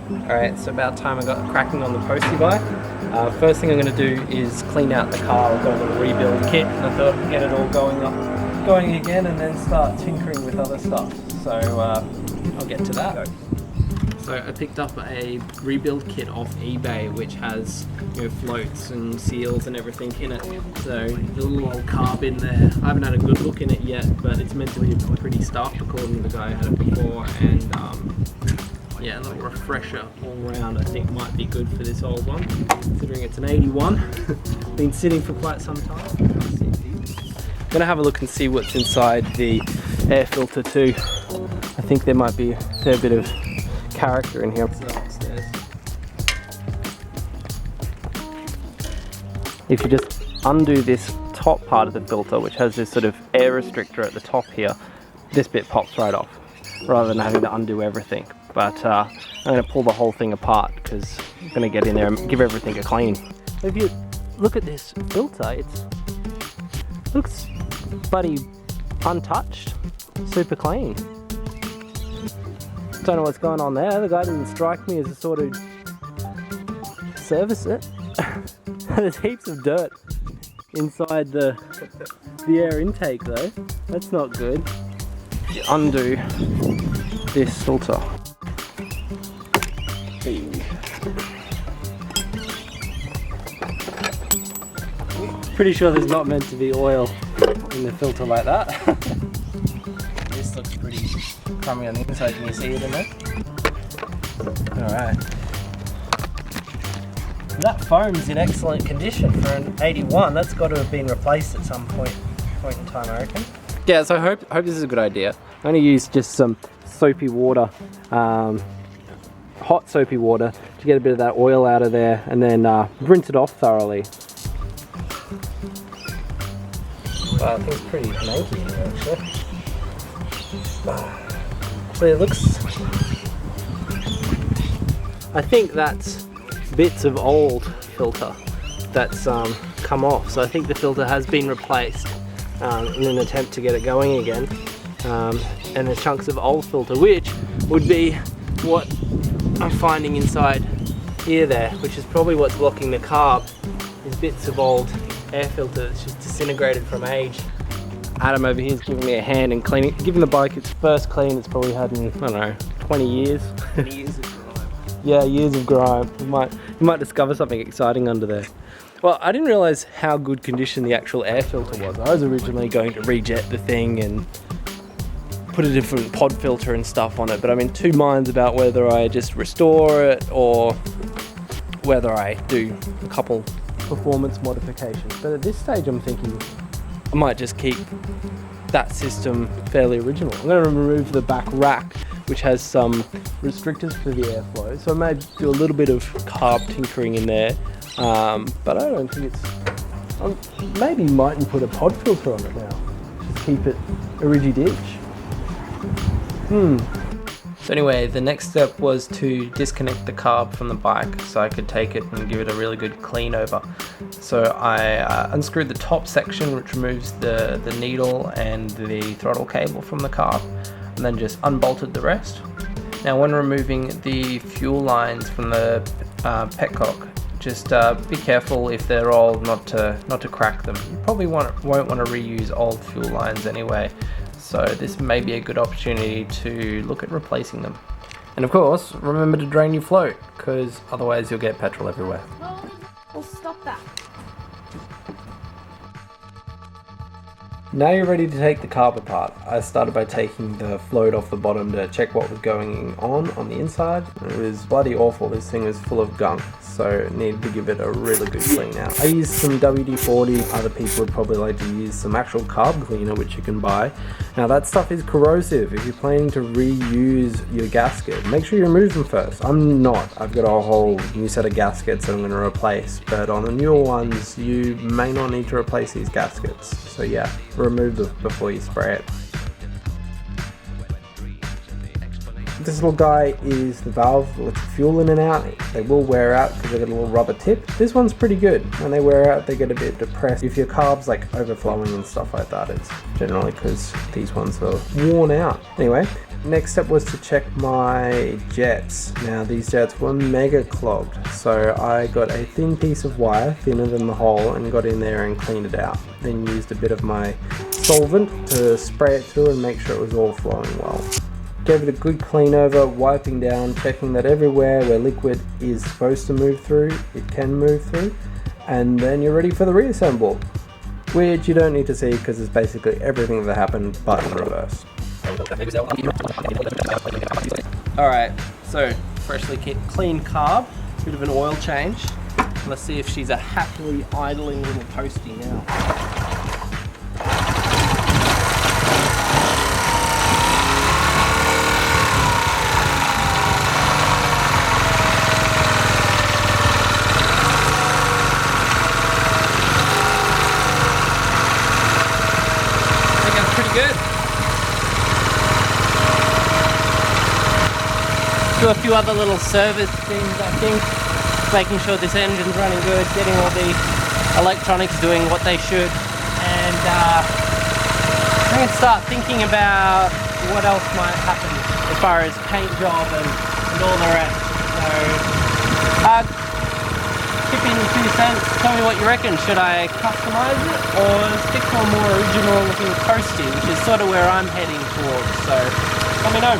Alright, so about time I got cracking on the Postie bike. First thing I'm going to do is clean out the car. I've got a little rebuild kit and I thought I'd get it all going again and then start tinkering with other stuff. So I'll get to that. So I picked up a rebuild kit off eBay which has, you know, floats and seals and everything in it. So a little old carb in there. I haven't had a good look in it yet, but it's meant to be pretty stuffed according to the guy who had it before, and yeah, a little refresher all round I think might be good for this old one, considering it's an 81. Been sitting for quite some time. I'm gonna have a look and see what's inside the air filter too. I think there might be a fair bit of character in here. Upstairs. If you just undo this top part of the filter, which has this sort of air restrictor at the top here, this bit pops right off, rather than having to undo everything. But I'm going to pull the whole thing apart because I'm going to get in there and give everything a clean. If you look at this filter, it looks bloody untouched, super clean. Don't know what's going on there. The guy didn't strike me as a sort of service it. There's heaps of dirt inside the air intake though. That's not good. You undo this filter. Pretty sure there's not meant to be oil in the filter like that. This looks pretty crummy on the inside. Can you see it in there? Alright. That foam's in excellent condition for an 81. That's got to have been replaced at some point in time, I reckon. Yeah, so I hope this is a good idea. I'm going to use just some soapy water, hot soapy water, to get a bit of that oil out of there, and then rinse it off thoroughly. Wow, I think it's pretty manky here actually. So it looks... I think that's bits of old filter that's come off, so I think the filter has been replaced in an attempt to get it going again, and the chunks of old filter, which would be what I'm finding inside here there, which is probably what's blocking the carb, is bits of old air filter that's just disintegrated from age. Adam over here is giving me a hand and cleaning, giving the bike its first clean it's probably had in, I don't know, 20 years. 20 years of grime. Yeah, years of grime. You might discover something exciting under there. Well, I didn't realise how good condition the actual air filter was. I was originally going to rejet the thing and put a different pod filter and stuff on it, but I'm in two minds about whether I just restore it or whether I do a couple performance modifications. But at this stage I'm thinking I might just keep that system fairly original. I'm going to remove the back rack, which has some restrictors for the airflow, so I may do a little bit of carb tinkering in there, but I don't think it's... maybe mightn't put a pod filter on it now, just keep it origi-ditch. So anyway, the next step was to disconnect the carb from the bike so I could take it and give it a really good clean over. So I unscrewed the top section, which removes the needle and the throttle cable from the carb, and then just unbolted the rest. Now when removing the fuel lines from the petcock, just be careful if they're old not to crack them. You probably won't want to reuse old fuel lines anyway, so this may be a good opportunity to look at replacing them. And of course, remember to drain your float, because otherwise you'll get petrol everywhere. Well, stop that. Now you're ready to take the carb apart. I started by taking the float off the bottom to check what was going on the inside. It was bloody awful. This thing was full of gunk, so needed to give it a really good clean out. I used some WD-40. Other people would probably like to use some actual carb cleaner, which you can buy. Now that stuff is corrosive. If you're planning to reuse your gasket, make sure you remove them first. I'm not. I've got a whole new set of gaskets that I'm going to replace, but on the newer ones you may not need to replace these gaskets. So yeah, remove them before you spray it. This little guy is the valve that lets fuel in and out. They will wear out because they got a little rubber tip. This one's pretty good. When they wear out, they get a bit depressed. If your carb's like overflowing and stuff like that, it's generally because these ones are worn out. Anyway, next step was to check my jets. Now these jets were mega clogged, so I got a thin piece of wire, thinner than the hole, and got in there and cleaned it out. Then used a bit of my solvent to spray it through and make sure it was all flowing well. Gave it a good clean over, wiping down, checking that everywhere where liquid is supposed to move through, it can move through, and then you're ready for the reassemble, which you don't need to see because it's basically everything that happened but in reverse. Alright, so freshly clean carb, bit of an oil change. Let's see if she's a happily idling little postie now. Do a few other little service things, I think, making sure this engine's running good, getting all the electronics doing what they should, and I'm going to start thinking about what else might happen as far as paint job and all the rest. So, chip in 2 cents, tell me what you reckon. Should I customize it or stick to a more original looking postie, which is sort of where I'm heading towards, so let me know.